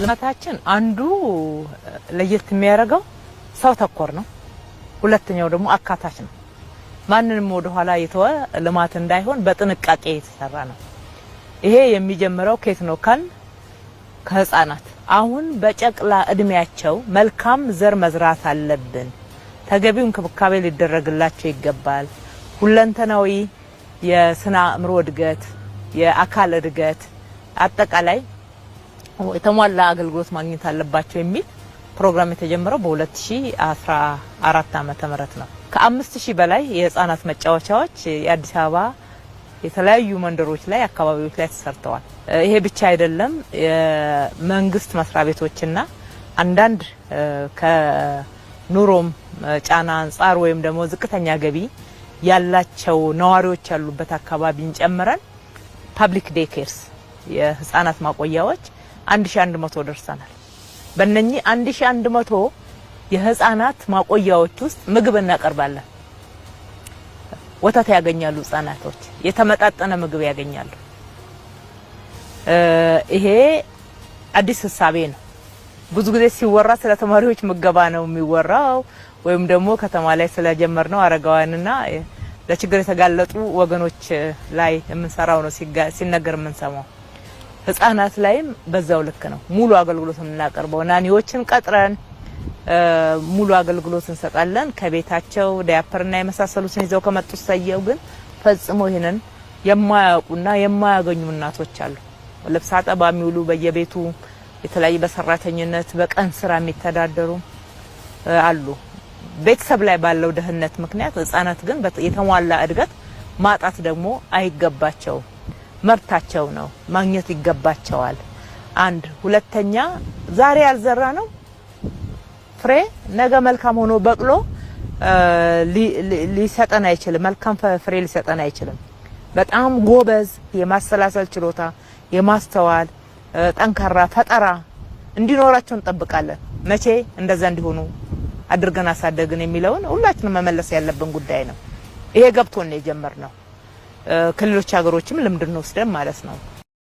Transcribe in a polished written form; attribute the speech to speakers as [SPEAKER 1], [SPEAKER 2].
[SPEAKER 1] ልማታችን አንዱ ለየት የሚያደርገው ሰው ተኮር ነው። ሁለተኛው ደግሞ አካታች ነው። ማንንም ወደ ኋላ የተወ ልማት እንዳይሆን በጥንቃቄ የተሰራ ነው። ይሄ የሚጀምረው ከየት ነው ካል ከህፃናት አሁን በጨቅላ እድሜያቸው መልካም ዘር መዝራት አለብን። ተገቢው እንክብካቤ ሊደረግላቸው ይገባል። ሁለንተናዊ የስነ አእምሮ እድገት፣ የአካል እድገት አጠቃላይ የተሟላ አገልግሎት ማግኘት አለባቸው የሚል ፕሮግራም የተጀመረው በ2014 ዓመተ ምህረት ነው። ከ5000 በላይ የህፃናት መጫወቻዎች የአዲስ አበባ የተለያዩ መንደሮች ላይ አካባቢዎች ላይ ተሰርተዋል። ይሄ ብቻ አይደለም። የመንግስት መስሪያ ቤቶችና አንዳንድ ከኑሮም ጫና አንፃር ወይም ደግሞ ዝቅተኛ ገቢ ያላቸው ነዋሪዎች ያሉበት አካባቢን ጨምረን ፐብሊክ ዴይ ኬርስ የህፃናት ማቆያዎች 1100 ደርሰናል። በእነኚህ 1100 የህፃናት ማቆያዎች ውስጥ ምግብ እናቀርባለን። ወተት ያገኛሉ ህፃናቶች፣ የተመጣጠነ ምግብ ያገኛሉ። ይሄ አዲስ ህሳቤ ነው። ብዙ ጊዜ ሲወራ ስለ ተማሪዎች ምገባ ነው የሚወራው ወይም ደግሞ ከተማ ላይ ስለጀመርነው አረጋውያንና ለችግር የተጋለጡ ወገኖች ላይ የምንሰራው ነው ሲነገር የምንሰማው። ህፃናት ላይም በዛው ልክ ነው ሙሉ አገልግሎት የምናቀርበው። ናኒዎችን ቀጥረን ሙሉ አገልግሎት እንሰጣለን። ከቤታቸው ዳያፐርና የመሳሰሉትን ይዘው ከመጡ ሰየው ግን ፈጽሞ ይሄንን የማያውቁና የማያገኙ እናቶች አሉ። ልብስ አጠባ የሚውሉ በየቤቱ የተለያየ በሰራተኝነት በቀን ስራ የሚተዳደሩ አሉ። ቤተሰብ ላይ ባለው ደህንነት ምክንያት ህፃናት ግን የተሟላ እድገት ማጣት ደግሞ አይገባቸው፣ መርታቸው ነው፣ ማግኘት ይገባቸዋል። አንድ ሁለተኛ ዛሬ ያልዘራ ነው ፍሬ ነገ መልካም ሆኖ በቅሎ ሊሰጠን አይችልም። መልካም ፍሬ ሊሰጠን አይችልም። በጣም ጎበዝ የማሰላሰል ችሎታ፣ የማስተዋል ጠንካራ ፈጠራ እንዲኖራቸው እንጠብቃለን። መቼ እንደዛ እንዲሆኑ አድርገን አሳደግን የሚለውን ሁላችንም መመለስ ያለብን ጉዳይ ነው። ይሄ ገብቶን ነው የጀመርነው። ከሌሎች ሀገሮችም ልምድ እንወስደን ማለት ነው።